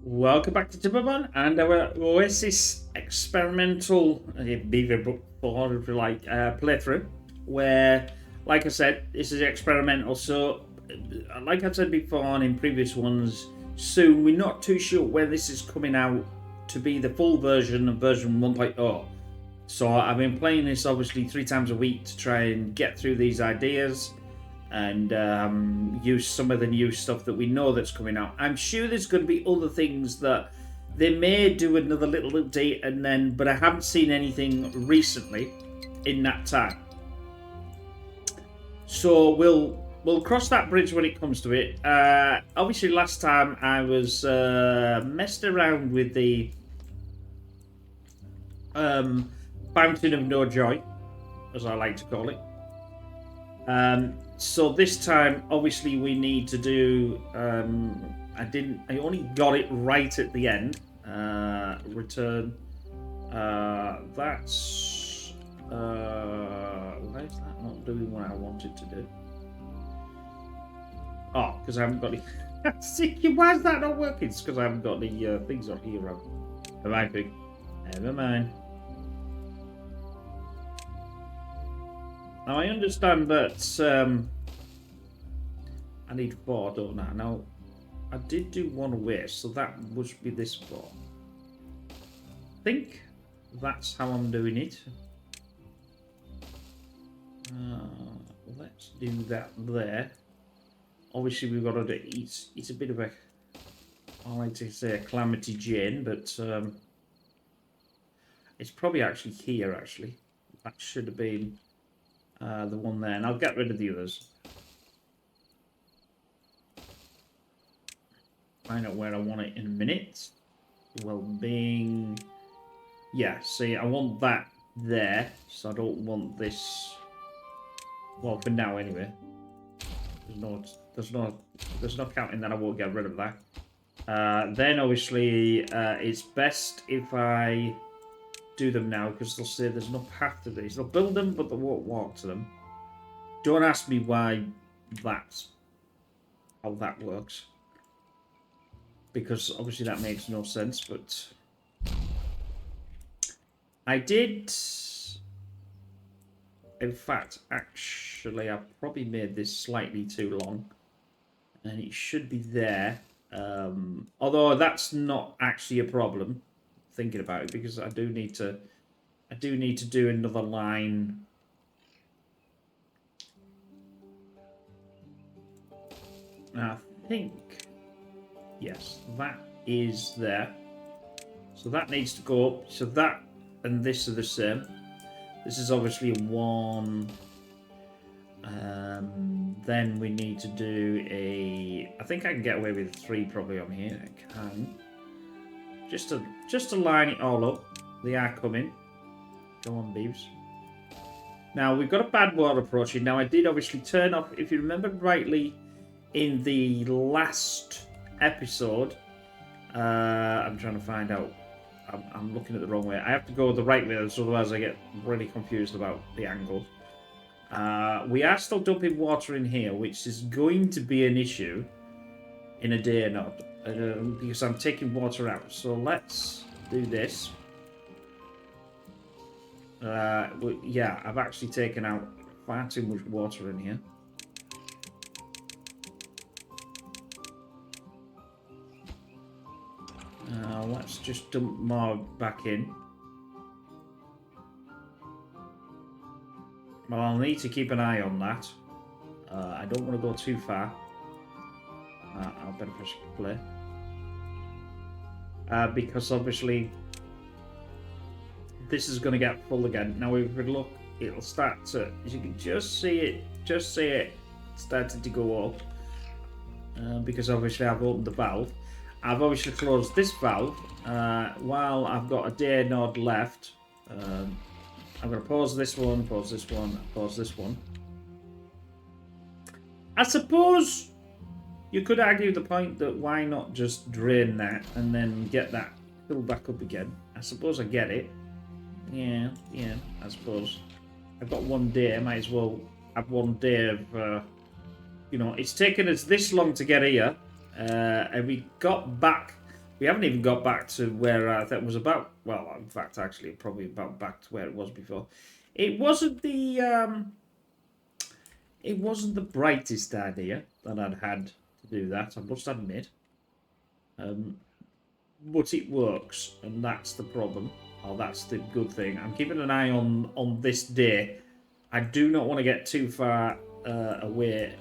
Welcome back to Timberborn and our Oasis experimental BeaverBrook IV, if you like, playthrough. Where, like I said, this is experimental. So, like I said before in previous ones, soon we're not too sure where this is coming out to be the full version of version 1.0. So, I've been playing this obviously 3 times a week to try and get through these ideas and use some of the new stuff that we know that's coming out. I'm sure there's going to be other things that they may do another little update and then, but I haven't seen anything recently in that time. So we'll cross that bridge when it comes to it. Obviously, last time I was messed around with the Fountain of No Joy, as I like to call it. So this time, obviously, we need to do. I only got it right at the end. Return. That's. Why is that not doing what I wanted to do? Oh, because I haven't got the. See, why is that not working? It's because I haven't got the things on here. Never mind. Now I understand that I need 4, don't I? Now I did do 1 away, so that must be this 4. I think that's how I'm doing it. Let's do that there. Obviously we've got to do it's a bit of a, I like to say a Calamity Jane, but it's probably actually here actually. That should have been the one there, and I'll get rid of the others. Find out where I want it in a minute. Well-being. Yeah, see, I want that there, so I don't want this. Well, for now, anyway. There's no counting that I won't get rid of that. Then, obviously, it's best if I do them now, because they'll say there's no path to these. They'll build them, but they won't walk to them. Don't ask me why that's how that works, because obviously that makes no sense, but I did. In fact, actually, I probably made this slightly too long, and it should be there. Although that's not actually a problem, thinking about it, because I do need to do another line. I think, yes, that is there. So that needs to go up. So that and this are the same. This is obviously 1. Then we need to do a. I think I can get away with 3 probably on here. I can. Just to line it all up. They are coming. Go on, Beavs. Now we've got a bad water approaching. Now I did obviously turn off. If you remember rightly, in the last episode, I'm trying to find out. I'm looking at the wrong way. I have to go the right way, so otherwise I get really confused about the angle. We are still dumping water in here, which is going to be an issue in a day or not, because I'm taking water out. So let's do this. Yeah, I've actually taken out far too much water in here. Let's just dump more back in. Well, I'll need to keep an eye on that. I don't want to go too far. I'll better press play. Because obviously this is going to get full again. Now if we look, it'll start to, as you can just see it started to go up. Because obviously I've opened the valve. I've obviously closed this valve while I've got a day node left. I'm going to pause this one, pause this one, pause this one. I suppose you could argue the point that why not just drain that and then get that filled back up again. I suppose I get it. Yeah, I suppose. I've got 1 day, I might as well have 1 day of, you know, it's taken us this long to get here. And we got back We haven't even got back to where I thought it was about. Well, in fact, actually, probably about back to where it was before. It wasn't the brightest idea that I'd had to do that. I must admit. But it works, and that's the problem. Oh, that's the good thing. I'm keeping an eye on this day. I do not want to get too far away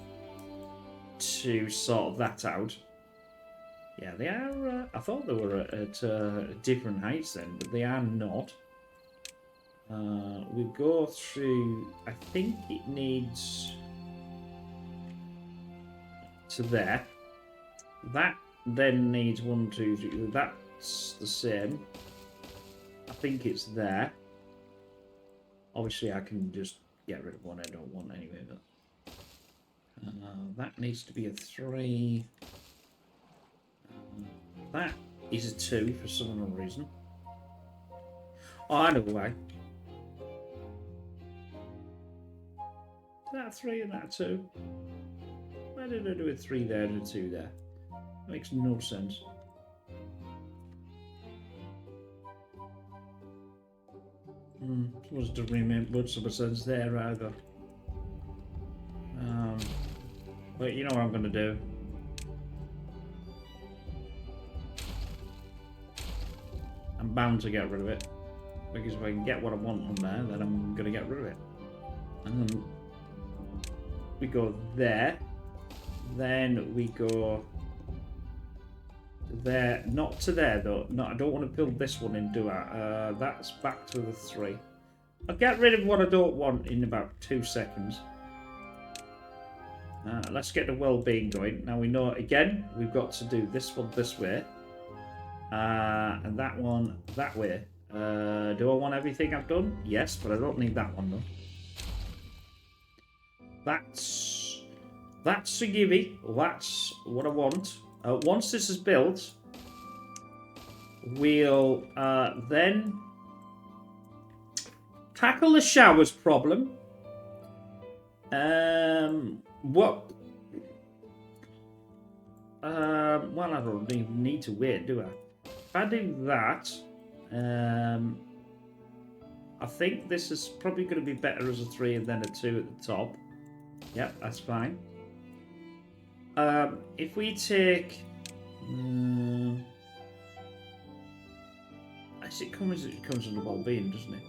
to sort that out. Yeah, they are. I thought they were at different heights then, but they are not. We go through. I think it needs to there. That then needs 1, 2, 3. That's the same. I think it's there. Obviously, I can just get rid of one I don't want anyway. But that needs to be a 3. That is a 2 for some unknown reason. Oh, I know why. That 3 and that 2. Why did I do a 3 there and a 2 there? That makes no sense. Was to remain much of a sense there either. But you know what I'm going to do. I'm bound to get rid of it. Because if I can get what I want from there, then I'm going to get rid of it. And then we go there. Then we go there. Not to there though. No, I don't want to build this one in, do I? That's back to the 3. I'll get rid of what I don't want in about 2 seconds. Let's get the well-being going. Now we know, again, we've got to do this one this way. And that one that way. Do I want everything I've done? Yes, but I don't need that one though. That's a gimme. That's what I want. Once this is built, we'll then tackle the showers problem. What? Well, I don't even need to wait, do I? If I do that, I think this is probably going to be better as a 3 and then a 2 at the top. Yep, that's fine. If we take... it comes under well-being, doesn't it?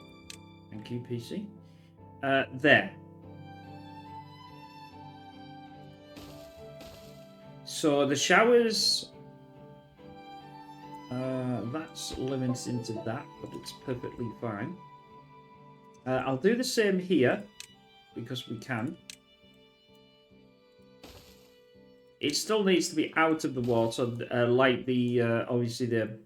Thank you, PC. There. So the showers... that's limited into that, but it's perfectly fine. I'll do the same here, because we can. It still needs to be out of the water, like the, obviously the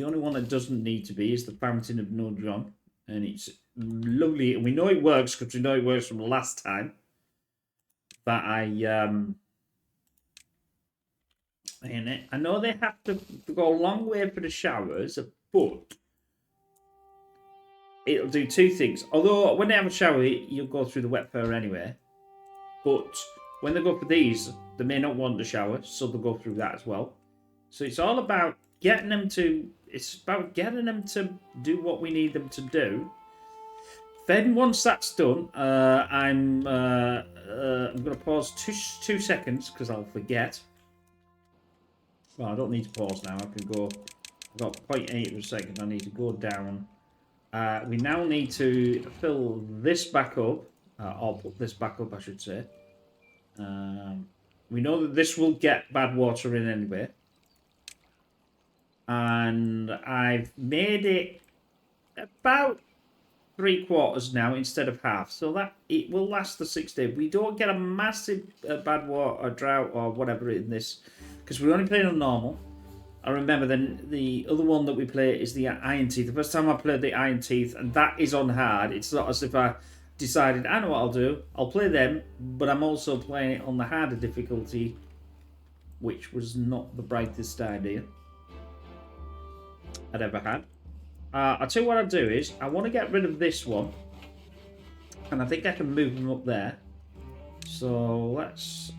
only one that doesn't need to be is the Fountain of No John. And it's lovely, and we know it works, because we know it works from the last time that I know they have to go a long way for the showers, but it'll do 2 things. Although, when they have a shower, you'll go through the wet fur anyway. But when they go for these, they may not want the shower, so they'll go through that as well. So it's all about getting them to... It's about getting them to do what we need them to do. Then once that's done, I'm going to pause 2 seconds, because I'll forget. Well, I don't need to pause now. I can go... I've got 0.8 of a second. I need to go down. We now need to fill this back up. Or put this back up, I should say. We know that this will get bad water in anyway. And I've made it about 3/4 now instead of half. So that it will last the 6 days. We don't get a massive bad water or drought or whatever in this. Because we're only playing on normal. I remember then the other one that we play is the Iron Teeth. The first time I played the Iron Teeth, and that is on hard. It's not as if I decided, I know what I'll do. I'll play them, but I'm also playing it on the harder difficulty, which was not the brightest idea I'd ever had. I'll tell you what I'll do is, I want to get rid of this one, and I think I can move them up there. So let's...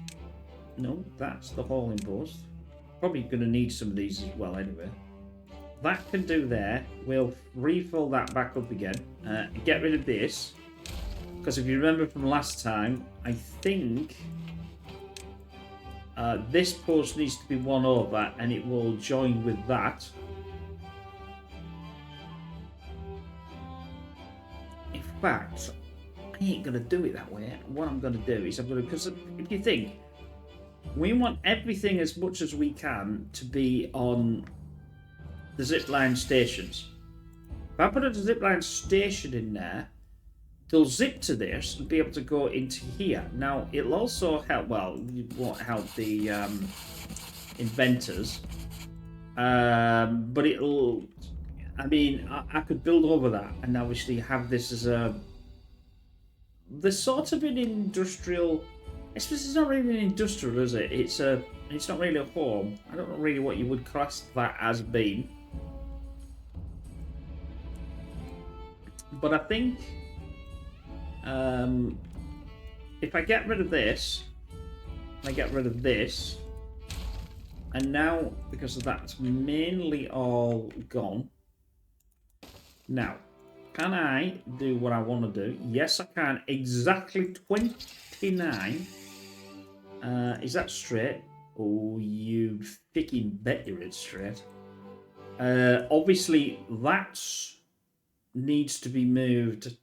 No, that's the hauling post. Probably going to need some of these as well anyway. That can do there. We'll refill that back up again. Get rid of this. Because if you remember from last time, I think this post needs to be one over and it will join with that. In fact, I ain't going to do it that way. What I'm going to do is because if you think, we want everything as much as we can to be on the zipline stations. If I put a zipline station in there, they'll zip to this and be able to go into here. Now, it'll also help, well, it won't help the inventors, but it'll, I mean, I could build over that and obviously have this as there's sort of an industrial, I suppose it's not really an industrial, is it? It's not really a home. I don't know really what you would class that as being. But I think if I get rid of this, I get rid of this, and now because of that's mainly all gone. Now, can I do what I want to do? Yes, I can. Exactly 29. Is that straight? Oh, you freaking bet you're it straight. Obviously, that needs to be moved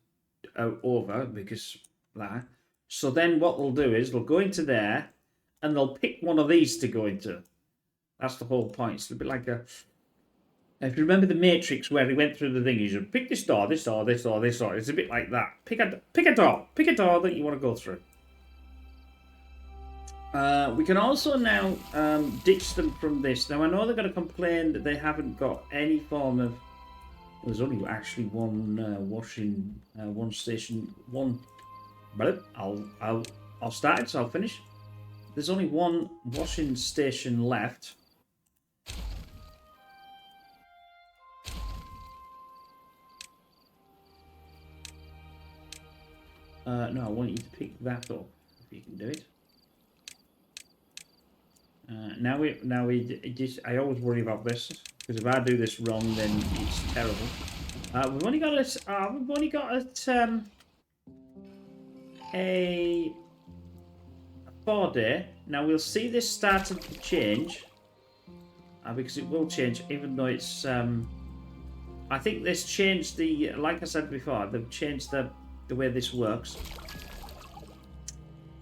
over because that. So then what they'll do is they'll go into there and they'll pick one of these to go into. That's the whole point. It's a bit like a... If you remember the Matrix where he went through the thing, you should pick this door, this door, this door, this door. It's a bit like that. Pick a door that you want to go through. We can also now ditch them from this. Now I know they're going to complain that they haven't got any form of. There's only actually one washing, one station, one. But I'll start it, so I'll finish. There's only one washing station left. No, I want you to pick that up if you can do it. Now we just. I always worry about this because if I do this wrong, then it's terrible. We've only got a 4-day. Now we'll see this starting to change because it will change, even though it's. I think this changed the. Like I said before, they've changed the way this works.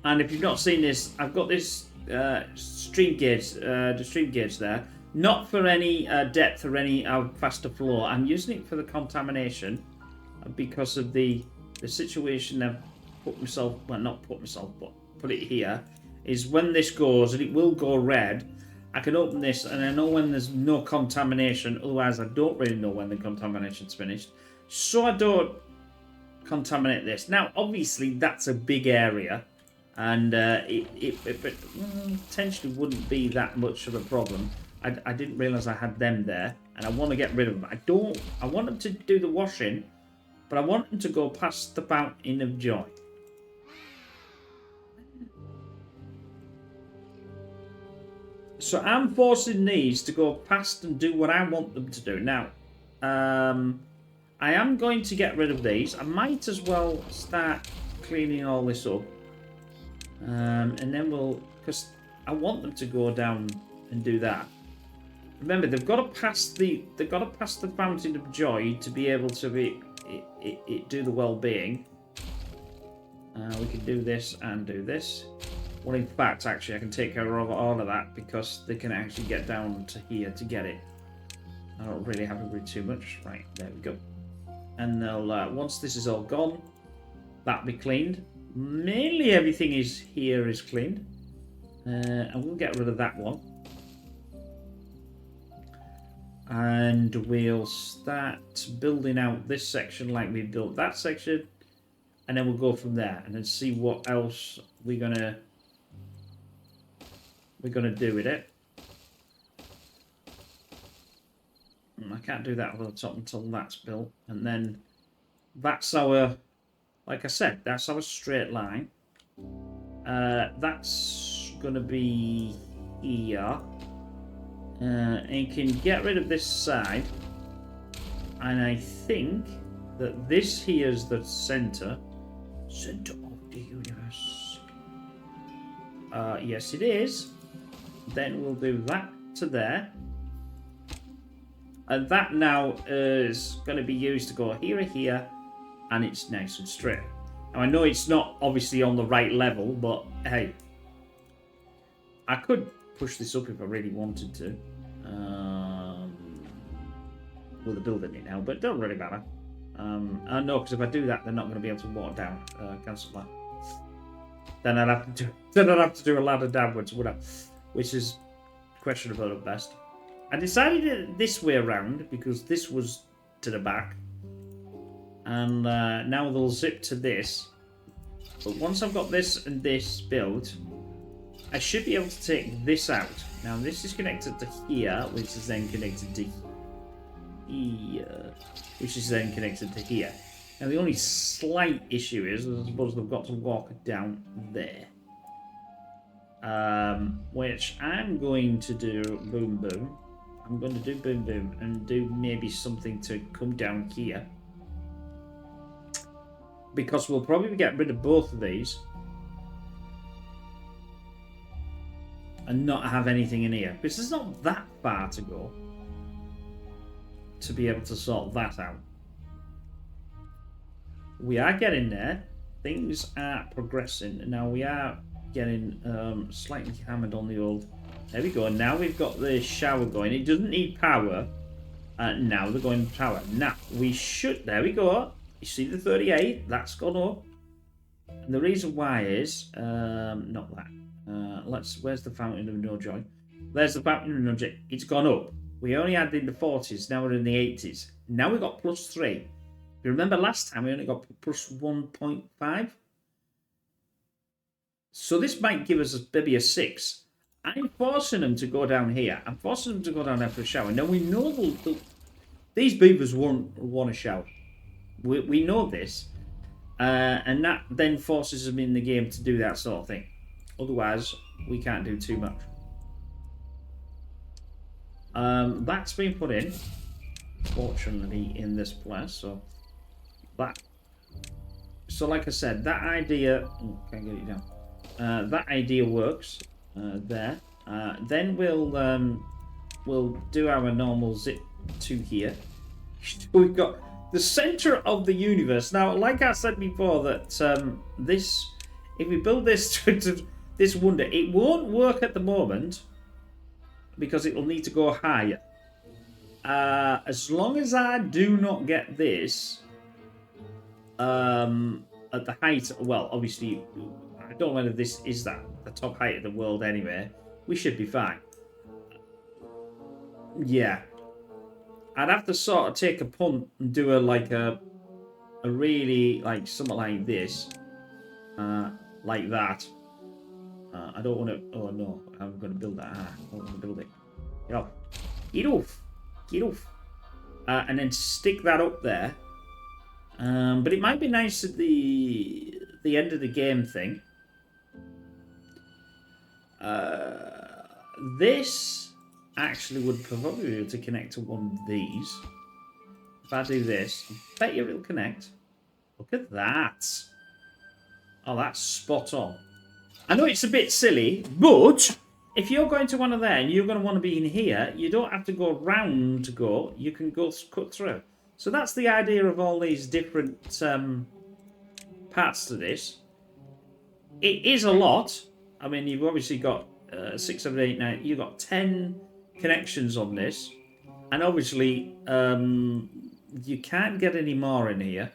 And if you've not seen this, I've got this stream gauge, the stream gauge there. Not for any depth or any faster flow. I'm using it for the contamination because of the situation I've put myself, well not put myself, but put it here, is when this goes, and it will go red, I can open this and I know when there's no contamination, otherwise I don't really know when the contamination's finished. So I don't contaminate this. Now obviously that's a big area and it potentially wouldn't be that much of a problem. I didn't realise I had them there and I want to get rid of them. I want them to do the washing, but I want them to go past the Fountain of Joy. So I'm forcing these to go past and do what I want them to do. Now, I am going to get rid of these. I might as well start cleaning all this up. And then because I want them to go down and do that. Remember, they've got to pass the Fountain of Joy to be able to do the well-being. We can do this and do this. Well, in fact, actually, I can take care of all of that because they can actually get down to here to get it. I don't really have to read too much. Right, there we go. And they'll once this is all gone, that'll be cleaned. Mainly everything here is cleaned. And we'll get rid of that one. And we'll start building out this section like we built that section. And then we'll go from there and then see what else we're gonna do with it. I can't do that over the top until that's built. And then that's our, like I said, that's our straight line. That's gonna be here. and can get rid of this side. And I think that this here is the center of the universe. Yes, it is. Then we'll do that to there. And that now is going to be used to go here, here, and it's nice and straight. Now, I know it's not obviously on the right level, but hey, I could push this up if I really wanted to. With the building it now, but it don't really matter. I know, because if I do that, they're not going to be able to walk down. Cancel that. Then I'd have to do a ladder downwards, which is questionable at best. I decided it this way around because this was to the back, and now they'll zip to this. But once I've got this and this built, I should be able to take this out. Now this is connected to here, which is then connected to here, which is then connected to here. Now the only slight issue is, I suppose they've got to walk down there. Which I'm going to do boom boom. I'm going to do boom boom and do maybe something to come down here. Because we'll probably get rid of both of these. And not have anything in here. Because it's not that far to go. To be able to sort that out. We are getting there. Things are progressing. Now we are getting slightly hammered on the old. There we go. Now we've got the shower going. It doesn't need power. Now they're going power. Now we should. There we go. You see the 38? That's gone up. And the reason why is not that. Where's the fountain of no joy? There's the fountain of no joy. It's gone up. We only had in the 40s. Now we're in the 80s. Now we've got +3. You remember last time we only got +1.5? So this might give us maybe a 6. I'm forcing them to go down here. I'm forcing them to go down there for a shower. Now we know these beavers won't want a shower. We know this. And that then forces them in the game to do that sort of thing. Otherwise, we can't do too much. That's been put in, fortunately, in this place. So like I said, that idea. Oh, can't get it down. That idea works there. Then we'll do our normal zip to here. We've got the center of the universe. Now, like I said before, that this, if we build this to this wonder, it won't work at the moment. Because it will need to go higher. As long as I do not get this at the height, well, obviously, I don't know whether this is the top height of the world anyway. We should be fine. Yeah. I'd have to sort of take a punt and do a really, like, something like this. Like that. I don't want to. Oh no, I'm going to build that. I don't want to build it. Get off. Get off. Get off. And then stick that up there. But it might be nice at the end of the game thing. This actually would probably be able to connect to one of these. If I do this, I bet you it'll connect. Look at that. Oh, that's spot on. I know it's a bit silly, but if you're going to one of there and you're going to want to be in here, you don't have to go round to go. You can go cut through. So that's the idea of all these different parts to this. It is a lot. I mean, you've obviously got 6, 7, 8, 9. You've got 10 connections on this. And obviously, you can't get any more in here.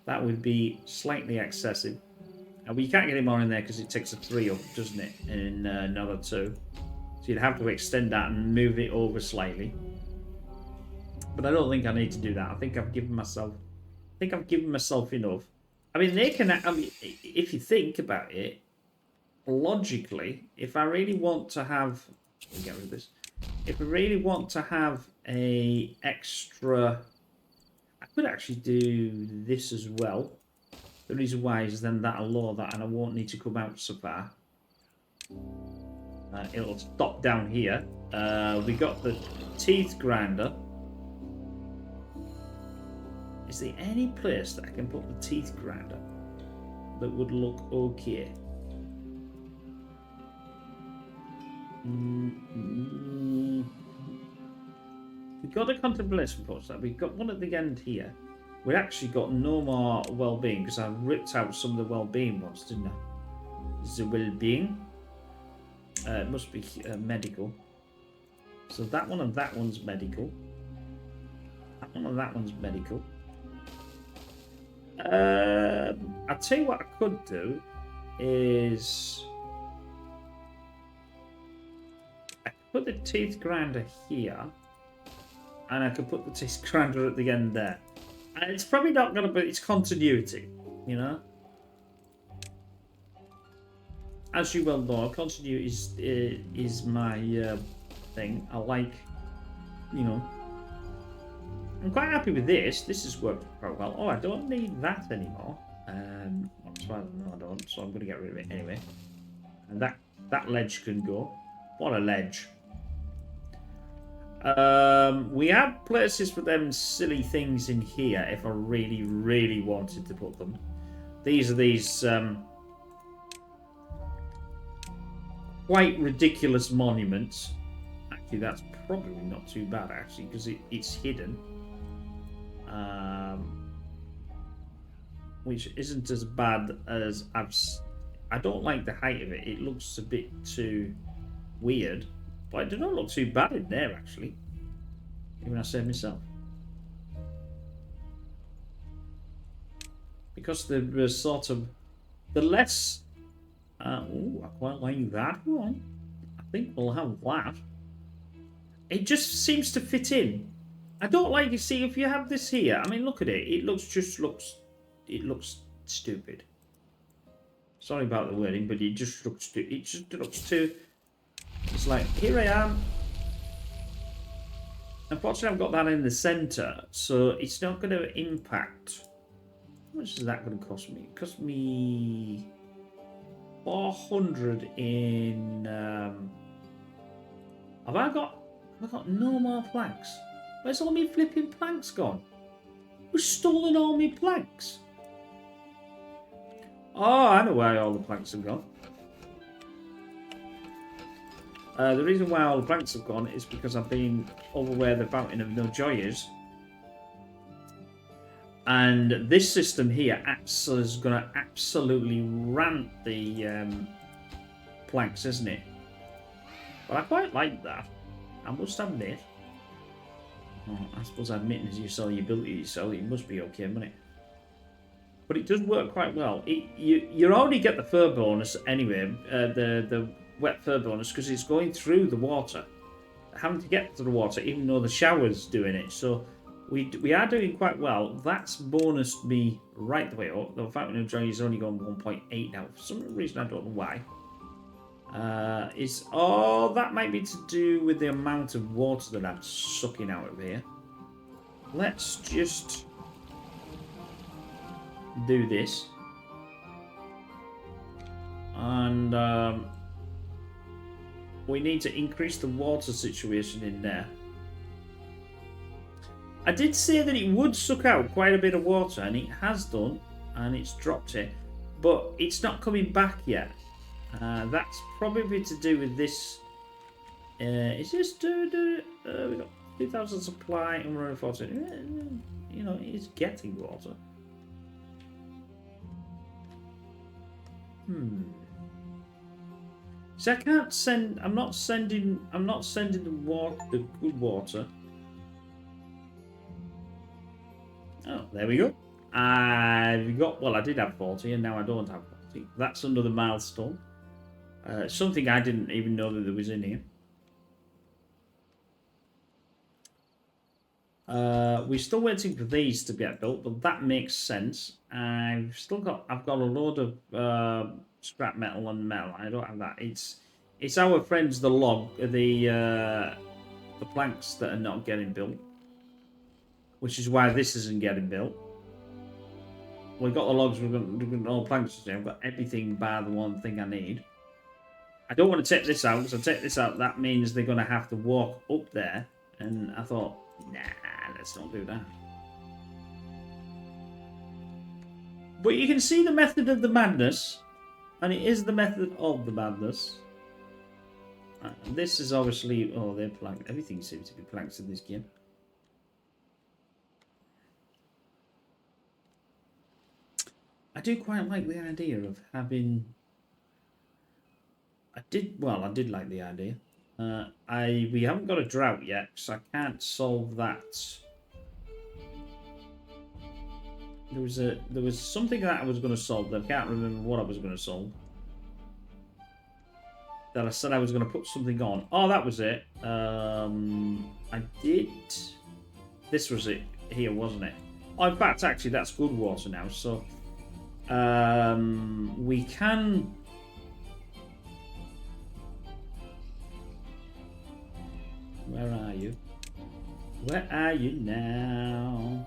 That would be slightly excessive. But you can't get any more in there because it takes a 3 up, doesn't it? In another 2. So you'd have to extend that and move it over slightly. But I don't think I need to do that. I think I've given myself enough. I mean, if you think about it, logically, if I really want to have, let me get rid of this. If I really want to have a extra, I could actually do this as well. The reason why is then that'll lower that, and I won't need to come out so far. It'll stop down here. We got the teeth grinder. Is there any place that I can put the teeth grinder that would look okay? We've got a contemplation post. We've got one at the end here. We actually got no more well-being because I ripped out some of the well-being ones, didn't I? Is it well-being? It must be medical. So that one and that one's medical. That one and that one's medical. I'll tell you what I could do is I could put the teeth grinder here, and I could put the teeth grinder at the end there. And it's probably not going to be, it's continuity, you know. As you well know, continuity is my thing. I like, you know. I'm quite happy with this. This has worked quite well. Oh, I don't need that anymore. Well, no, I don't. So I'm going to get rid of it anyway. And that ledge can go. What a ledge! We have places for them silly things in here if I really, really wanted to put them. These are these quite ridiculous monuments. Actually, that's probably not too bad, actually, because it's hidden. Which isn't as bad as I don't like the height of it. It looks a bit too weird. But it does not look too bad in there, actually. Even I say myself. Because the sort of... The less... oh, I quite like that one. I think we'll have that. It just seems to fit in. I don't like it. See, if you have this here... I mean, look at it. It looks stupid. Sorry about the wording, but it just looks stupid. It just looks too... It's like, here I am. Unfortunately, I've got that in the centre, so it's not going to impact. How much is that going to cost me? It cost me 400 in. Have I got no more planks? Where's all my flipping planks gone? Who's stolen all my planks? Oh, I know where all the planks have gone. The reason why all the planks have gone is because I've been over where the Fountain of No Joy is. And this system here is going to absolutely rant the planks, isn't it? But I quite like that. I must admit. Oh, I suppose admitting as you sell your ability yourself, it must be okay, mustn't it? But it does work quite well. You already get the fur bonus anyway, the wet fur bonus, because it's going through the water, having to get to the water, even though the shower's doing it. So we are doing quite well. That's bonused me right the way up. The Fountain of Joy is only going 1.8 now. For some reason, I don't know why. That might be to do with the amount of water that I'm sucking out of here. Let's just do this. And we need to increase the water situation in there. I did say that it would suck out quite a bit of water, and it has done, and it's dropped it, but it's not coming back yet. That's probably to do with this. Is this we got 2,000 supply and we're running 14. You know, it's getting water. So I can't send. I'm not sending the water, the good water. Oh, there we go. I've got. Well, I did have 40, and now I don't have 40. That's another milestone. Something I didn't even know that there was in here. We're still waiting for these to get built, but that makes sense. I've got a load of scrap metal and metal. I don't have that. It's our friends the planks that are not getting built, which is why this isn't getting built. We've got the logs. We've got all planks. I've got everything bar the one thing I need. I don't want to take this out, because I take this out, that means they're going to have to walk up there. And I thought, nah, let's not do that. But you can see the method of the madness. And it is the method of the madness. This is obviously... Oh, they're planked. Everything seems to be planked in this game. I do quite like the idea of having... I did like the idea. We haven't got a drought yet, so I can't solve that. There was something that I was going to solve, but I can't remember what I was going to solve. That I said I was going to put something on. Oh, that was it. I did. This was it here, wasn't it? Oh, in fact, actually, that's good water now. So we can. Where are you? Where are you now?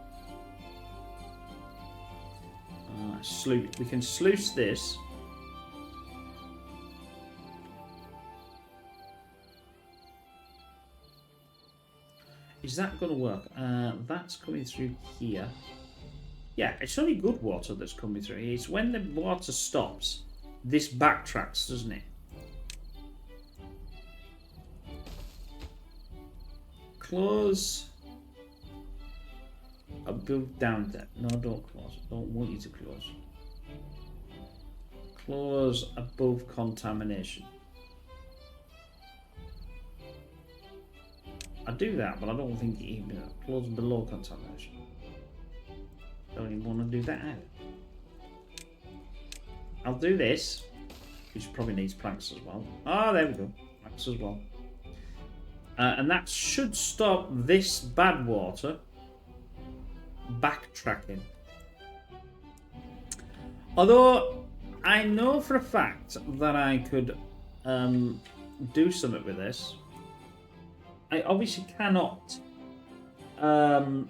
We can sluice this. Is that going to work? That's coming through here. Yeah, it's only good water that's coming through. It's when the water stops, this backtracks, doesn't it? Close. Above down depth. No, don't close. Don't want you to close. Close above contamination. I do that, but I don't think it even close below contamination. Don't even want to do that either. I'll do this, which probably needs planks as well. Ah, there we go. Planks as well. And that should stop this bad water backtracking. Although I know for a fact that I could do something with this. I obviously cannot. I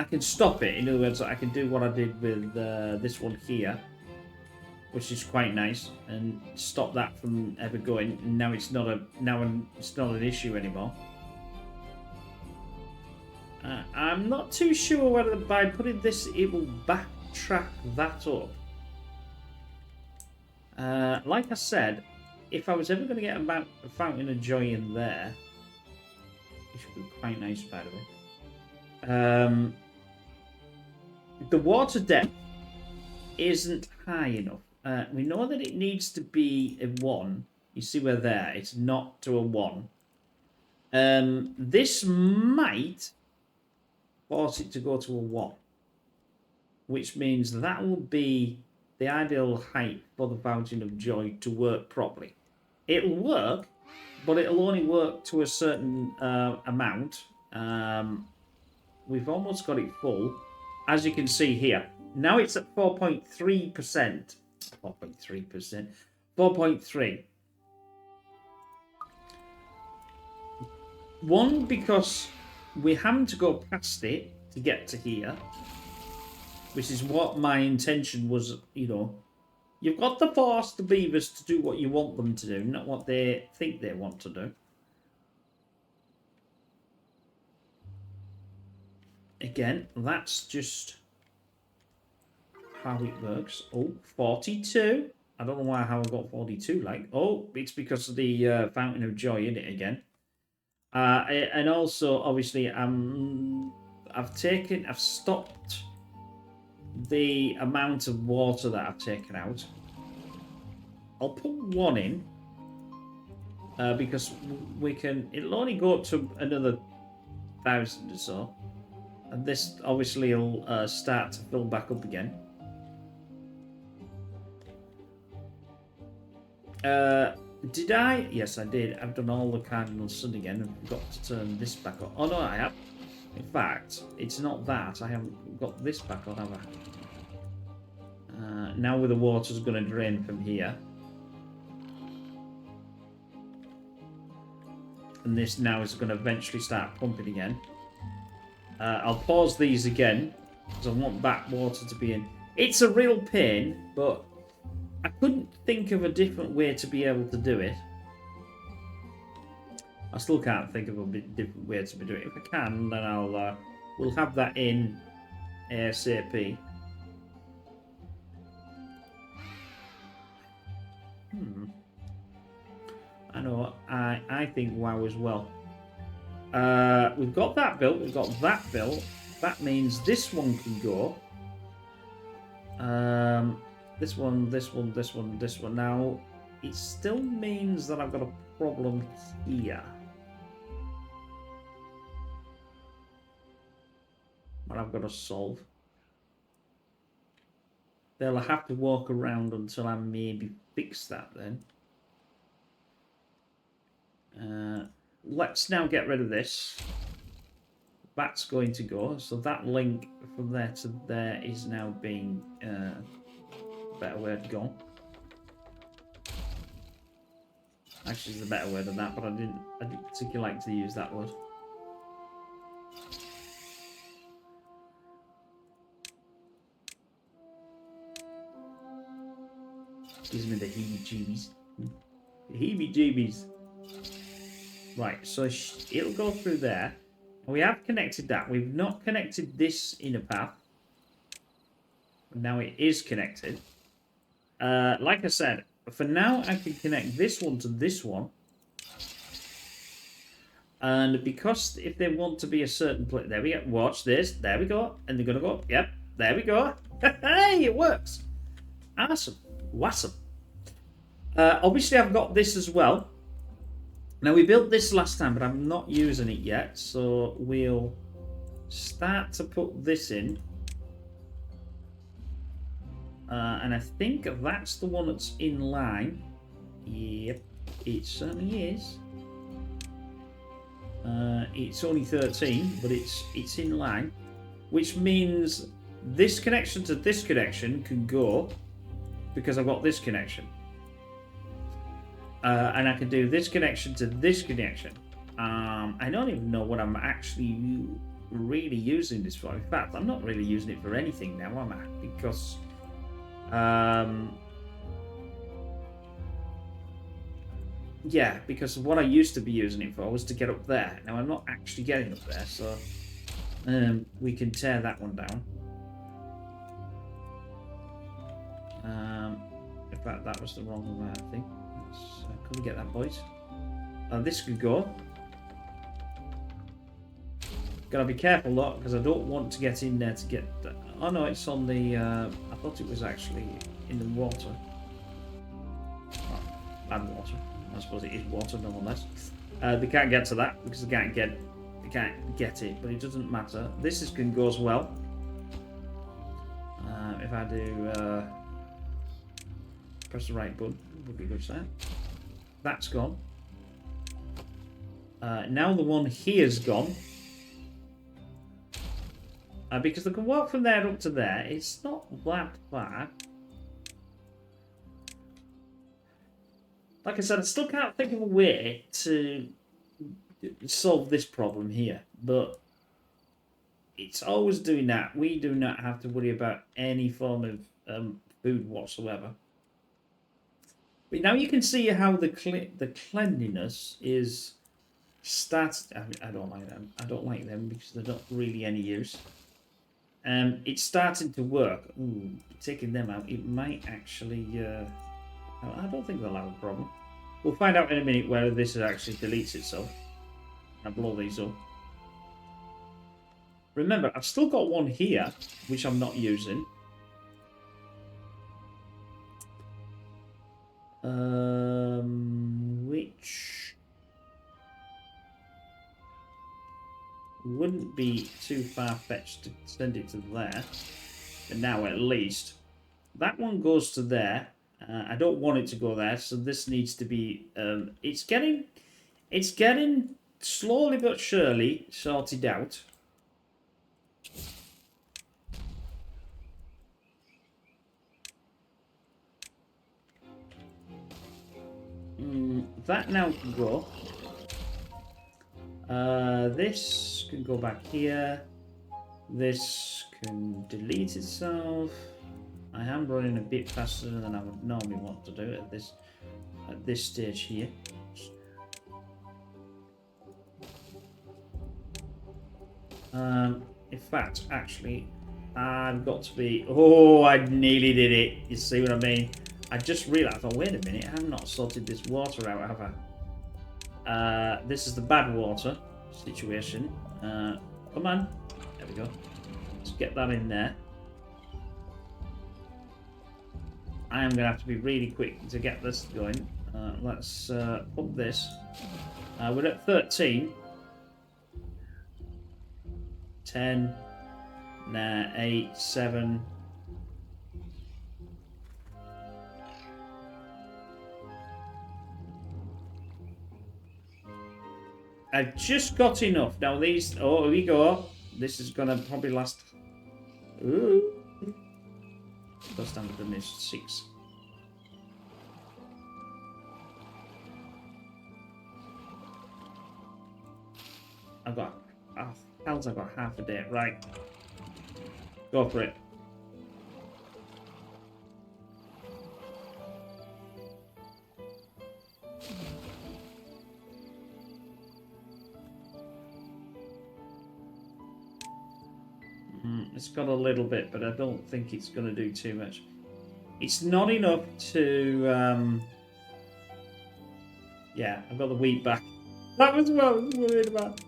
can stop it. In other words, I can do what I did with this one here, which is quite nice, and stop that from ever going. Now it's not an issue anymore. I'm not too sure whether by putting this it will backtrack that up. Like I said, if I was ever going to get a fountain of joy in there, which would be quite nice, by the way. The water depth isn't high enough. We know that it needs to be a 1. You see we're there. It's not to a 1. This might force it to go to a 1. Which means that will be the ideal height for the Fountain of Joy to work properly. It'll work, but it'll only work to a certain amount. We've almost got it full. As you can see here. Now it's at 4.3%. 4.3%. 4.3. One, because we're having to go past it to get to here. Which is what my intention was, you know. You've got to force the beavers to do what you want them to do, not what they think they want to do. Again, that's just how it works. Oh, 42. I don't know how I got 42 like. Oh, it's because of the Fountain of Joy in it again. And also, obviously, I've stopped the amount of water that I've taken out. I'll put 1 in because it'll only go up to another 1,000 or so, and this obviously will start to fill back up again. Did I? Yes, I did. I've done all the cardinal sun again and forgot to turn this back on. Oh no, I have. In fact, it's not that. I haven't got this back on, have I? Now where the water's going to drain from here. And this now is going to eventually start pumping again. I'll pause these again, because I want that water to be in. It's a real pain, but I couldn't think of a different way to be able to do it. I still can't think of a different way to be doing it. If I can, then I'll we'll have that in ASAP. I know. I think WoW as well. We've got that built. We've got that built. That means this one can go. This one, this one, this one, this one. Now, it still means that I've got a problem here. What I've got to solve. They'll have to walk around until I maybe fix that then. Let's now get rid of this. That's going to go. So that link from there to there is now being better word gone. Actually, there's a better word than that, but I didn't particularly like to use that word. Gives me the heebie-jeebies. The heebie-jeebies. Right, so it'll go through there. We have connected that. We've not connected this inner path. Now it is connected. Like I said, for now I can connect this one to this one. And because if they want to be a certain place... There we go. Watch this. There we go. And they're going to go. Yep. There we go. Hey, it works. Awesome. Awesome. Obviously, I've got this as well. Now, we built this last time, but I'm not using it yet. So we'll start to put this in. And I think that's the one that's in line. Yep, it certainly is. It's only 13, but it's in line. Which means this connection to this connection can go because I've got this connection. And I can do this connection to this connection. I don't even know what I'm actually really using this for. In fact, I'm not really using it for anything now, am I? Because yeah, because what I used to be using it for was to get up there. Now I'm not actually getting up there, so we can tear that one down. In fact, that was the wrong thing. Can we get that, boys? This could go. Gotta be careful, lot, because I don't want to get in there to get... Oh no, it's on the... I thought it was actually in the water. Oh, land water. I suppose it is water, nonetheless. They can't get to that because they can't get it, but it doesn't matter. This can go as well. If I do press the right button, would be good start. That's gone. Now the one here's gone. Because they can walk from there up to there. It's not that far. Like I said, I still can't think of a way to solve this problem here. But it's always doing that. We do not have to worry about any form of food whatsoever. But now you can see how the cleanliness is started. I don't like them. I don't like them because they're not really any use. It's starting to work. Ooh, taking them out, it might actually... I don't think they'll have a problem. We'll find out in a minute whether this actually deletes itself. I'll blow these up. Remember, I've still got one here, which I'm not using. Which wouldn't be too far-fetched to send it to there. But now, at least, that one goes to there. I don't want it to go there, so this needs to be... it's getting slowly but surely sorted out. That now can go. This can go back here. This can delete itself. I am running a bit faster than I would normally want to do at this stage here. In fact, actually, I've got to be... Oh, I nearly did it. You see what I mean? I just realised, oh, wait a minute, I have not sorted this water out, have I? This is the bad water situation. Come on. There we go. Let's get that in there. I am going to have to be really quick to get this going. Let's up this. We're at 13. 10. Nah, 8, 7. I've just got enough. Now these... Oh, here we go. This is going to probably last... Ooh. First time I've done this, 6. I've got... Oh, hell's I've got half a day. Right. Go for it. It's got a little bit, but I don't think it's going to do too much. It's not enough to... Yeah, I've got the wheat back. That was what I was worried about.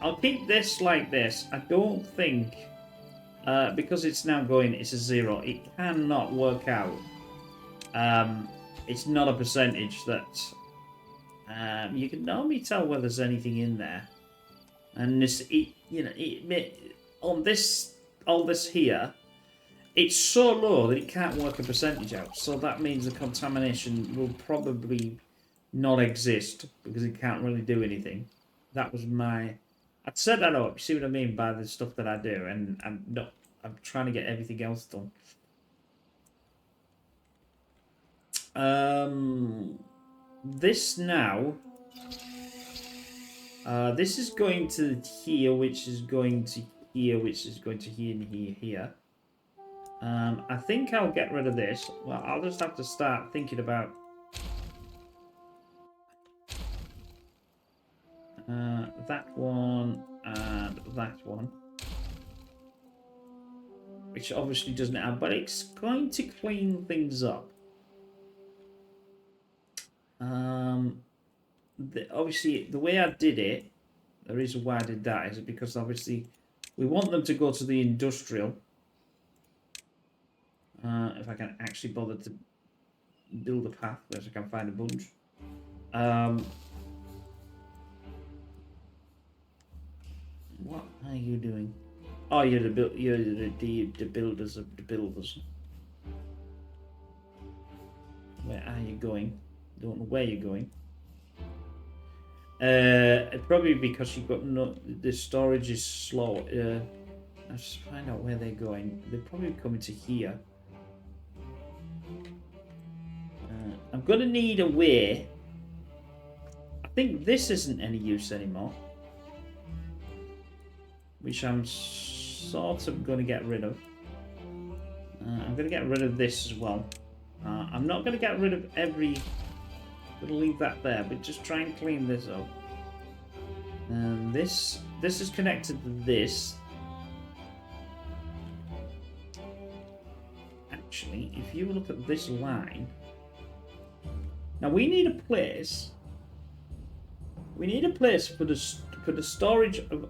I'll keep this like this. I don't think... because it's now going, it's a 0. It cannot work out. It's not a percentage that... you can normally tell whether there's anything in there. And this, on this here, it's so low that it can't work a percentage out. So that means the contamination will probably not exist because it can't really do anything. That was my... I'd set that up. You see what I mean by the stuff that I do, and I'm trying to get everything else done. This now. This is going to here, which is going to here, which is going to here and here. I think I'll get rid of this. Well, I'll just have to start thinking about that one and that one, which obviously doesn't have, but it's going to clean things up. Obviously, the way I did it, the reason why I did that is because obviously we want them to go to the industrial. If I can actually bother to build a path, where I can find a bunch. What are you doing? Oh, you're the builders of the builders. Where are you going? Don't know where you're going. Probably because you've got the storage is slow. Let's find out where they're going. They're probably coming to here. I'm gonna need a way. I think this isn't any use anymore, which I'm sort of gonna get rid of. I'm gonna get rid of this as well. I'm not gonna get rid of every. I'm gonna leave that there, but just try and clean this up. And this is connected to this. Actually, if you look at this line, now we need a place. We need a place for the storage of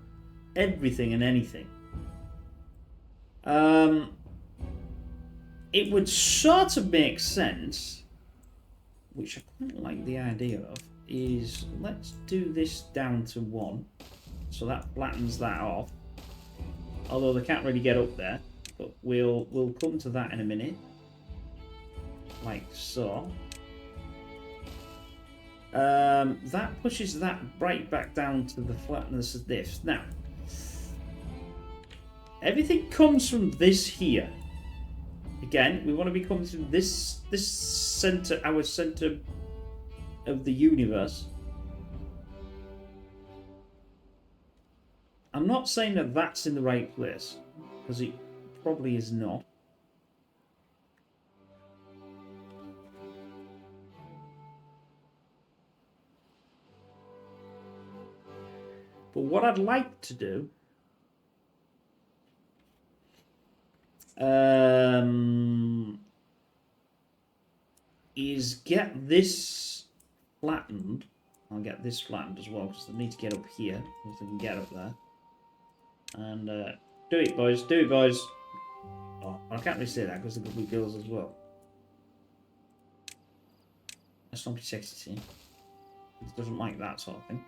everything and anything. It would sort of make sense, which I quite like the idea of, is let's do this down to 1. So that flattens that off. Although they can't really get up there. But we'll come to that in a minute. Like so. That pushes that right back down to the flatness of this. Now, everything comes from this here. Again, we want to be coming to this center, our center of the universe. I'm not saying that that's in the right place. because it probably is not. But what I'd like to do is get this flattened. I'll get this flattened as well because they need to get up here so they can get up there. And do it, boys. Do it, boys. Oh, I can't really say that because there could be girls as well. That's not be sexy, see. He doesn't like that sort of thing.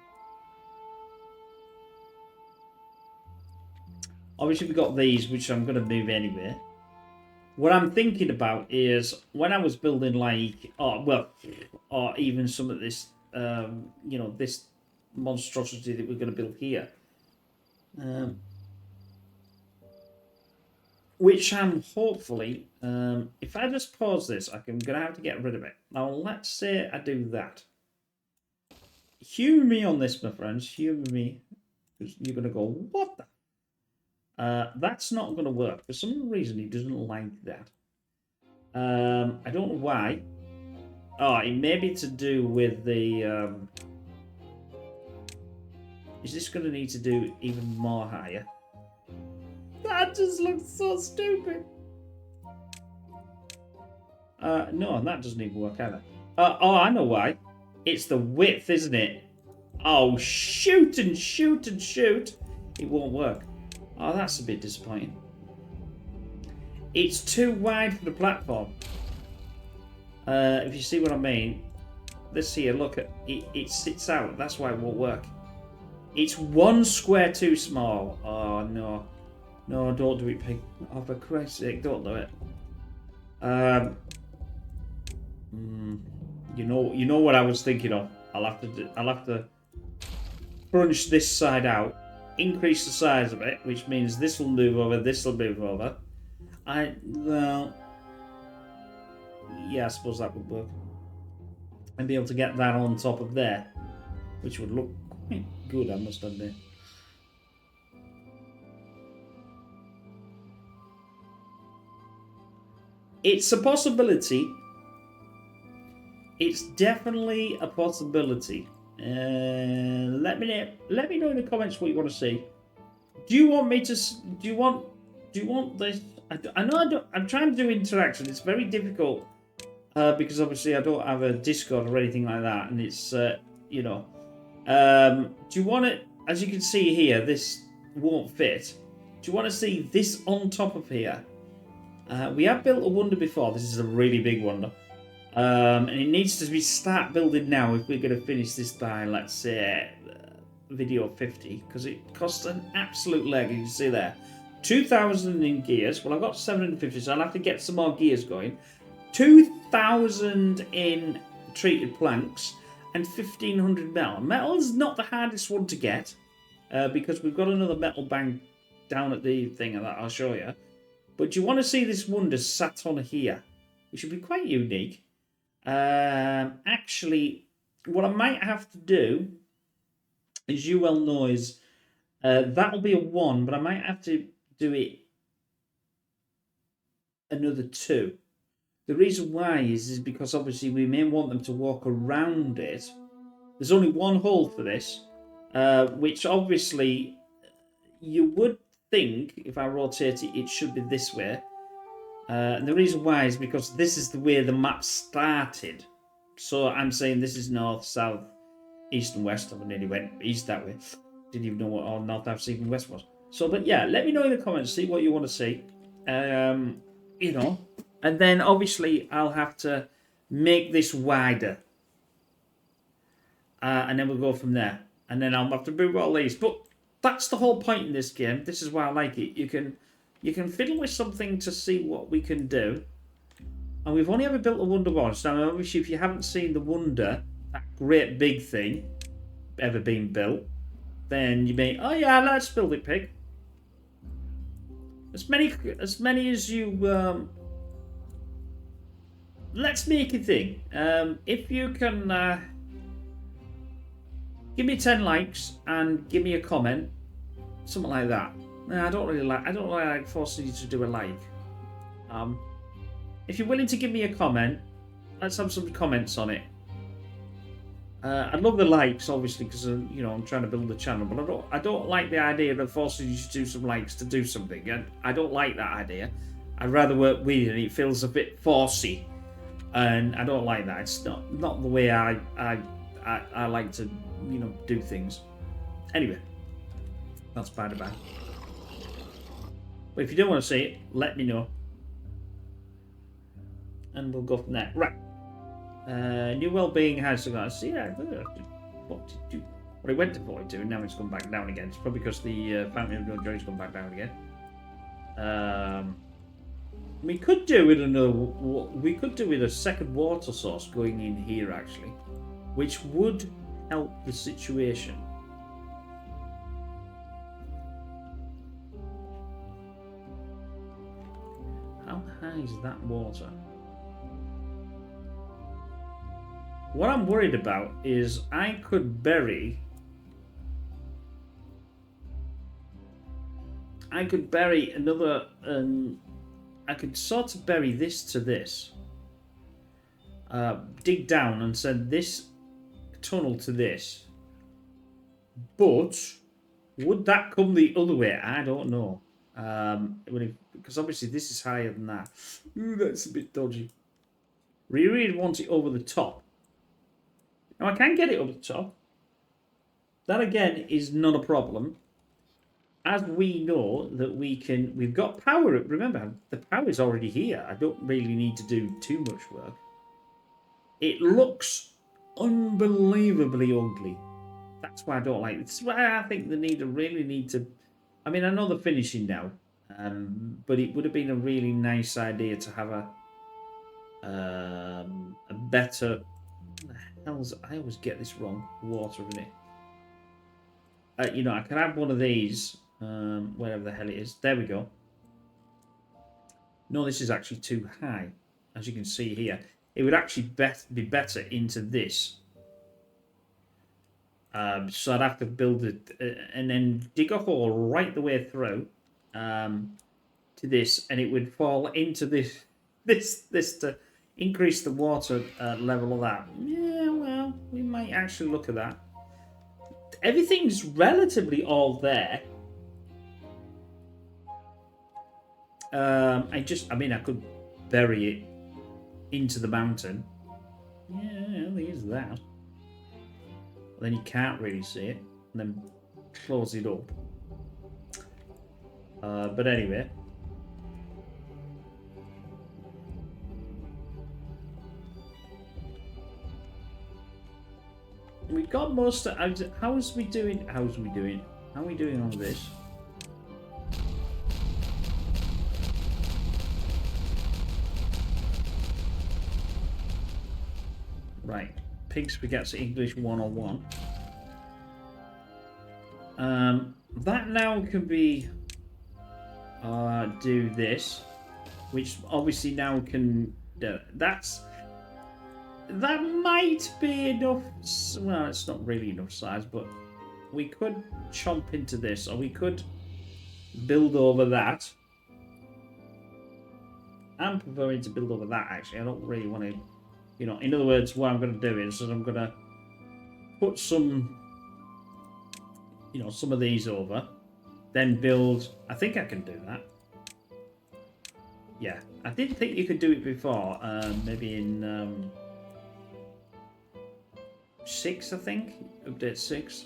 Obviously, we've got these, which I'm going to move anyway. What I'm thinking about is when I was building, like, or even some of this, you know, this monstrosity that we're going to build here. Which I'm hopefully, if I just pause this, I'm going to have to get rid of it. Now, let's say I do that. Humour me on this, my friends. Humour me. You're going to go, what the? That's not going to work. For some reason, he doesn't like that. I don't know why. Oh, it may be to do with the... Is this going to need to do even more higher? That just looks so stupid. No, that doesn't even work either. Oh, I know why. It's the width, isn't it? Oh, shoot and shoot and shoot. It won't work. Oh, that's a bit disappointing. It's too wide for the platform. If you see what I mean. This here, look, it sits out. That's why it won't work. It's one square too small. Oh, no. No, don't do it, pig. Oh, for Christ's sake, don't do it. You know what I was thinking of. I'll have to crunch this side out, increase the size of it, which means this will move over, this will move over. Well, yeah, I suppose that would work. And be able to get that on top of there, which would look quite good, I must admit. It's a possibility. It's definitely a possibility. Let me know in the comments what you want to see. Do you want me to? Do you want this? I know I don't. I'm trying to do interaction. It's very difficult because obviously I don't have a Discord or anything like that, and it's you know. Do you want it? As you can see here, this won't fit. Do you want to see this on top of here? We have built a wonder before. This is a really big wonder. And it needs to be start building now if we're going to finish this by, let's say, video 50. Because it costs an absolute leg, you can see there. 2,000 in gears. Well, I've got 750, so I'll have to get some more gears going. 2,000 in treated planks. And 1,500 metal. Metal is not the hardest one to get. Because we've got another metal bank down at the thing that I'll show you. But you want to see this wonder sat on here, which would be quite unique. Actually, what I might have to do, as you well know, is that'll be a 1, but I might have to do it another 2. The reason why is because obviously we may want them to walk around it. There's only one hole for this, which obviously you would think if I rotate it, it should be this way. And the reason why is because this is the way the map started. So I'm saying this is north, south, east and west. I nearly went east that way. Didn't even know what or north, south, east and west was. So, but yeah, let me know in the comments, see what you want to see. You know, and then obviously I'll have to make this wider. And then we'll go from there. And then I'll have to move all these. But that's the whole point in this game. This is why I like it. You can fiddle with something to see what we can do. And we've only ever built a wonder once. Now, obviously, if you haven't seen the wonder, that great big thing, ever been built, then you may, oh yeah, let's build it, pig. As many as you, let's make a thing. If you can, give me 10 likes and give me a comment, something like that. No, I don't really like forcing you to do a like. If you're willing to give me a comment, let's have some comments on it. I'd love the likes, obviously, because you know I'm trying to build the channel. But I don't like the idea of forcing you to do some likes to do something. And I don't like that idea. I'd rather work with you, and it feels a bit forcey, and I don't like that. It's not the way I like to, you know, do things. Anyway, that's by the by. But if you don't want to see it, let me know, and we'll go from there. Right. New well-being has gone. Yeah, 42. Well, it went to 42, and now it's gone back down again. It's probably because the Fountain of No Joy's gone back down again. We could do with another. We could do with a second water source going in here, actually, which would help the situation. How high is that water? What I'm worried about is I could bury another. I could sort of bury this to this. Dig down and send this tunnel to this. But would that come the other way? I don't know. Because obviously this is higher than that. Ooh, that's a bit dodgy. We really want it over the top. Now I can get it over the top. That again is not a problem. As we know that we've got power. Remember, the power is already here. I don't really need to do too much work. It looks unbelievably ugly. That's why I don't like it. This is why I think they really need to. I mean, I know they're finishing now, but it would have been a really nice idea to have a better. I always get this wrong. Water in it. You know, I can have one of these, wherever the hell it is. There we go. No, this is actually too high, as you can see here. It would actually be better into this. So I'd have to build it and then dig a hole right the way through to this, and it would fall into this to increase the water level of that. Yeah, well, we might actually look at that. Everything's relatively all there. I mean, I could bury it into the mountain. Yeah, there's that. Then you can't really see it, and then close it up. But anyway. We've got most of... How are we doing? How are we doing on this? Right. Pig Spaghetti English 101. That now can be... do this. Which obviously now can... That might be enough. Well, it's not really enough size, but we could chomp into this, or we could build over that. I'm preferring to build over that, actually. I don't really want to, you know, in other words, what I'm going to do is I'm going to put some, you know, some of these over, then build. I think I can do that. Yeah, I didn't think you could do it before. Maybe in 6, I think. Update 6.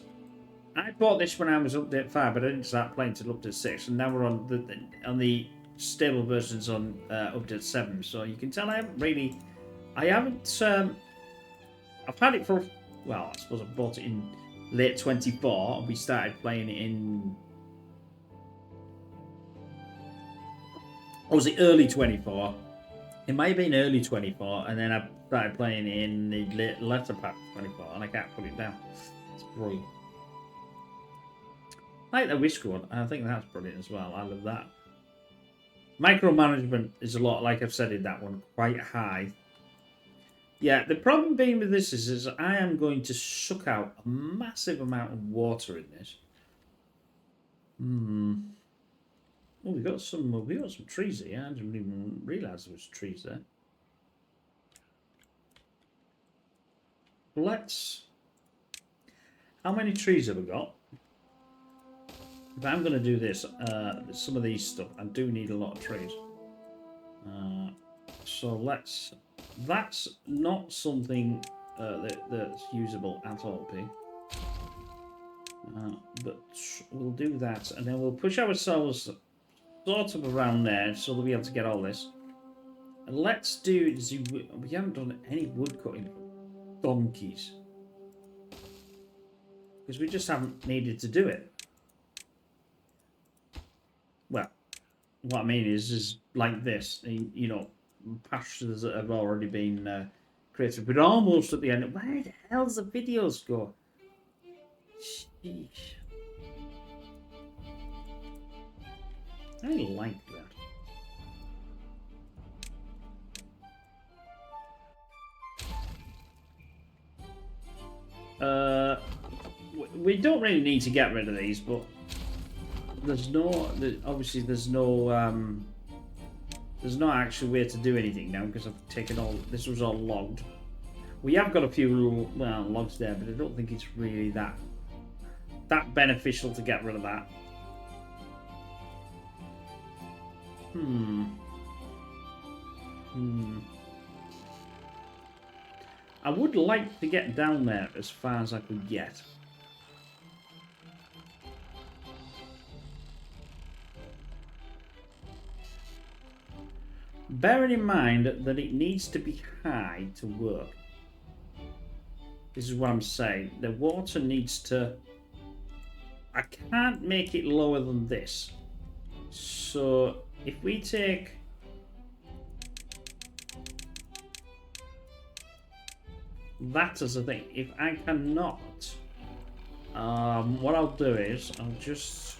I bought this when I was update 5, but I didn't start playing till update 6, and now we're on the stable versions on update 7. So you can tell I haven't I've had it for, well, I suppose I bought it in late 24, and we started playing it in, or was it early 24? It might have been early 24, and then I started playing it in the latter part of 24, and I can't put it down. It's brilliant. I like the whisker one. I think that's brilliant as well. I love that. Micromanagement is a lot, like I've said in that one, quite high. Yeah, the problem being with this is I am going to suck out a massive amount of water in this. Oh, we got some trees here. I didn't even realise there was trees there. Let's. How many trees have we got? If I'm going to do this, some of these stuff, I do need a lot of trees. So let's. That's not something that's usable at all, P. But we'll do that, and then we'll push ourselves sort of around there, so we'll be able to get all this. And let's do. We haven't done any wood cutting for donkeys because we just haven't needed to do it. Well, what I mean is like this, you know, pastures that have already been created. But almost at the end, where the hell's the videos go? Sheesh. I like that. We don't really need to get rid of these, but there's no. Obviously, there's no actual way to do anything now because I've taken all. This was all logged. We have got a few little logs there, but I don't think it's really that beneficial to get rid of that. I would like to get down there as far as I could get. Bearing in mind that it needs to be high to work. This is what I'm saying. The water needs to... I can't make it lower than this. So if we take... that as a thing. If I cannot... what I'll do is I'll just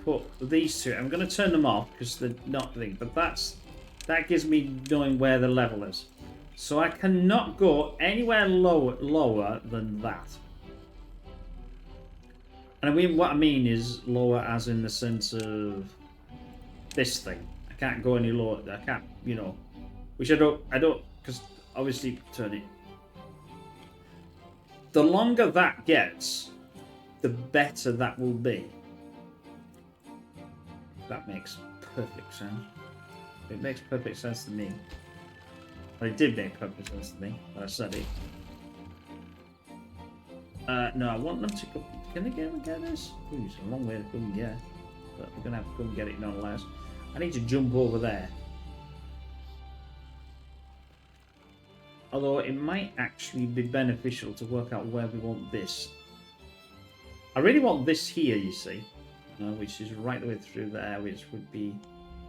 put these two. I'm going to turn them off because they're not thing. But that gives me knowing where the level is. So I cannot go anywhere lower than that. And I mean, what I mean is lower as in the sense of this thing. I can't go any lower. I can't, you know, which I don't, because obviously turn it. The longer that gets, the better that will be. That makes perfect sense. It makes perfect sense to me. Well, it did make perfect sense to me when I said it. No, I want them to go. Can they get this? Ooh, it's a long way to come and get. But we're going to have to come and get it nonetheless. I need to jump over there. Although it might actually be beneficial to work out where we want this. I really want this here, you see. Which is right the way through there, which would be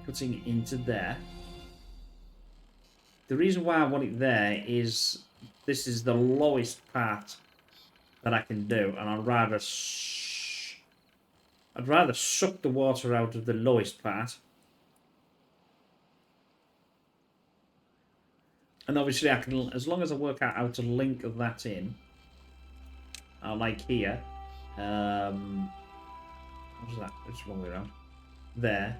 cutting into there. The reason why I want it there is this is the lowest part that I can do, and I'd rather suck the water out of the lowest part. And obviously I can, as long as I work out how to link that in, like here, what was that? It's the wrong way around. There.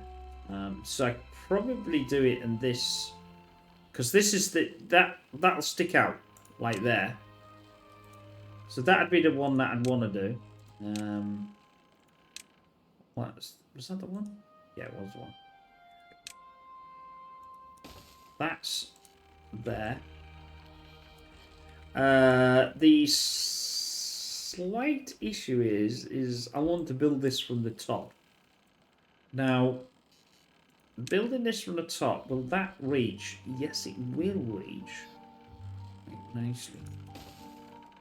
So I probably do it in this, because this is that'll stick out like there. So that'd be the one that I'd want to do. Was that the one? Yeah, it was the one. That's there. The slight issue is I want to build this from the top. Now, building this from the top, will that reach? Yes, it will reach. Nicely.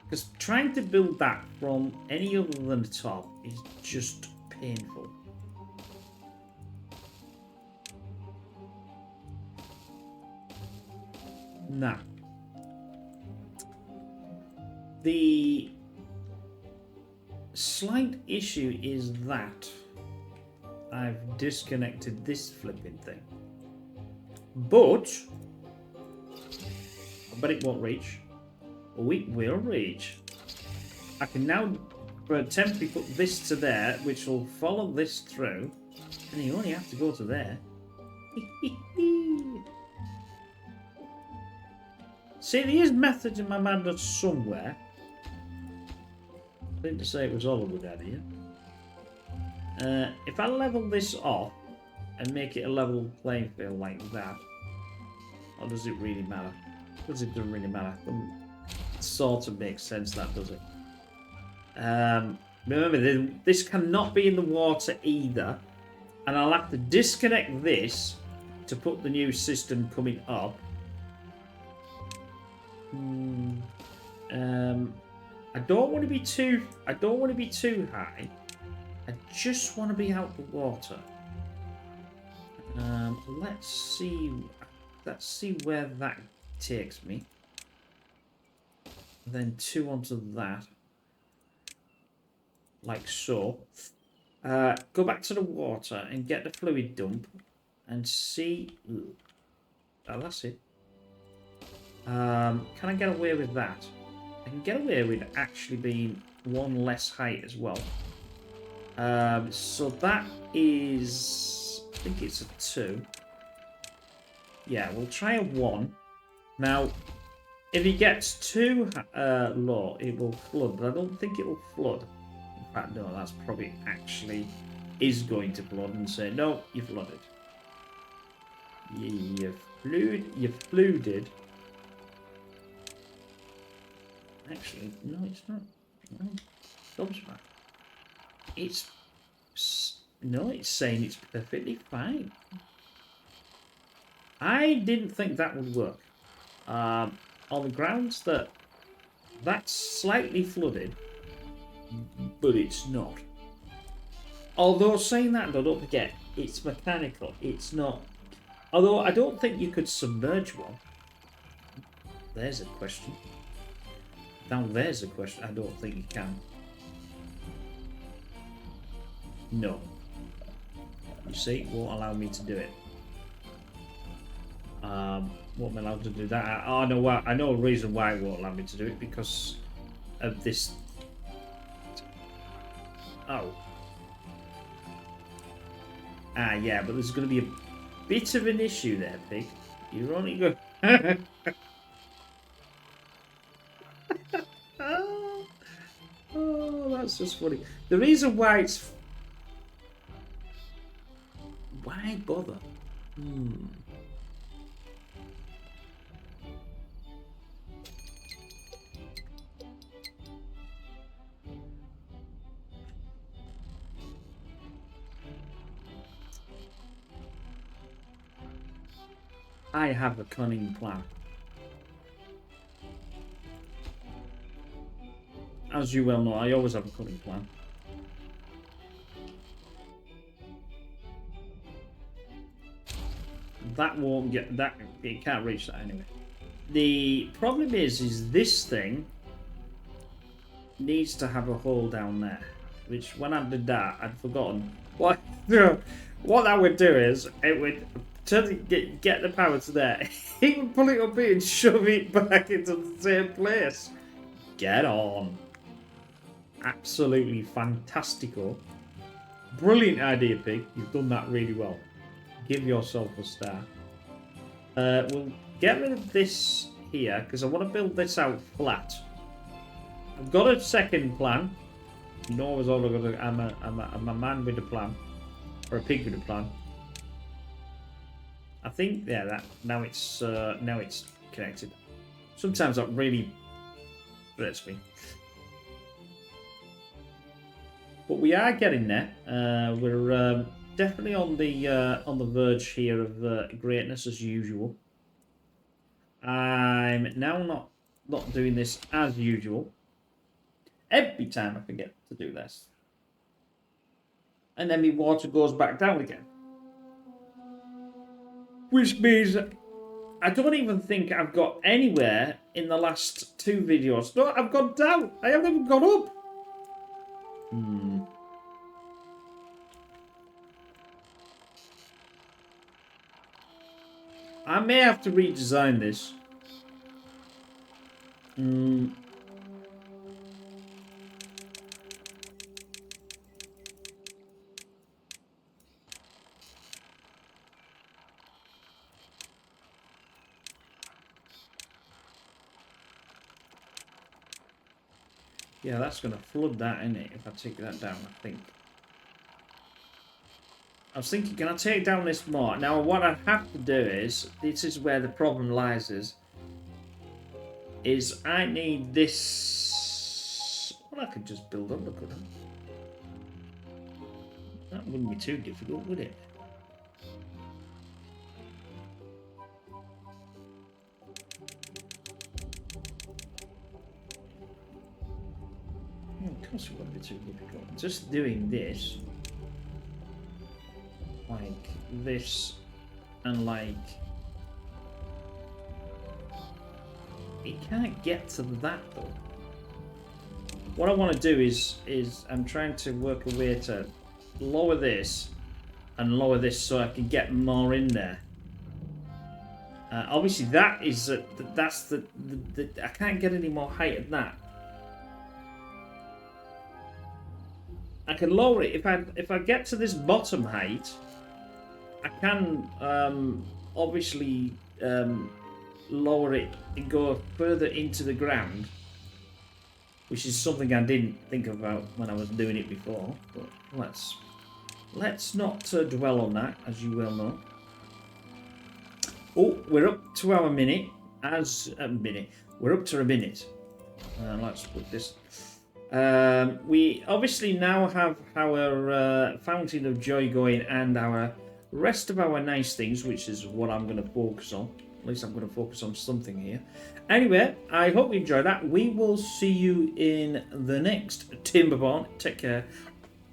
Because trying to build that from any other than the top is just painful. Now, the slight issue is that I've disconnected this flipping thing. But it won't reach. Oh, it will reach. I can now temporarily put this to there, which will follow this through. And you only have to go to there. See, there is method in my madness somewhere. I didn't say it was all a good idea. If I level this off and make it a level playing field like that, or does it really matter? Because it doesn't really matter. It sort of makes sense, that does it. Remember, this cannot be in the water either. And I'll have to disconnect this to put the new system coming up. I don't want to be too high. I just want to be out the water. Let's see where that takes me. Then 2 onto that. Like so. Go back to the water and get the fluid dump and see. Oh, that's it. Can I get away with that? I can get away with actually being 1 less height as well. So that is, I think it's a 2. Yeah, we'll try a 1. Now, if it gets too low, it will flood, but I don't think it will flood. In fact, no, that's probably actually is going to flood and say, no, you flooded. You flooded. Actually, no, it's not. No, gobsmack. It's saying it's perfectly fine. I didn't think that would work. On the grounds that that's slightly flooded, but it's not. Although saying that, though, don't forget, it's mechanical. It's not. Although I don't think you could submerge one. There's a question. Now there's a question. I don't think you can. No. You see, it won't allow me to do it. Won't be allowed to do that. I know why. I know a reason why it won't allow me to do it, because of this. Oh. Ah, yeah, but there's going to be a bit of an issue there, pig. You're only going. Oh, that's just funny. The reason why it's. Why bother? I have a cunning plan. As you well know, I always have a cunning plan. That won't get that. It can't reach that anyway. The problem is this thing needs to have a hole down there. Which, when I did that, I'd forgotten. What that would do is it would get the power to there. It would pull it up here and shove it back into the same place. Get on. Absolutely fantastico. Brilliant idea, pig. You've done that really well. Give yourself a star. We'll get rid of this here because I want to build this out flat. I've got a second plan. You know, I'm a man with a plan, or a pig with a plan. I think that now it's connected. Sometimes that really hurts me. But we are getting there. We're definitely on the verge here of greatness as usual. I'm now not doing this as usual. Every time I forget to do this, and then my water goes back down again, which means I don't even think I've got anywhere in the last 2 videos. No, I've gone down. I haven't even gone up. I may have to redesign this. Yeah, that's going to flood that, isn't it? If I take that down, I think. I was thinking, can I take down this more? Now, what I have to do is, this is where the problem lies, is I need this. Well, I could just build under, couldn't I? That wouldn't be too difficult, would it? Of course it wouldn't be too difficult. Just doing this, like this, and like it can't get to that though. What I want to do is I'm trying to work a way to lower this and lower this so I can get more in there. Obviously, that is that's the I can't get any more height than that. I can lower it if I get to this bottom height. I can obviously lower it and go further into the ground, which is something I didn't think about when I was doing it before. But let's not dwell on that, as you well know. Oh, we're up to our minute. We're up to a minute. Let's put this. We obviously now have our fountain of joy going and our rest of our nice things, which is what I'm going to focus on. At least I'm going to focus on something here. Anyway, I hope you enjoyed that. We will see you in the next Timberborn. Take care.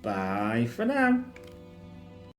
Bye for now.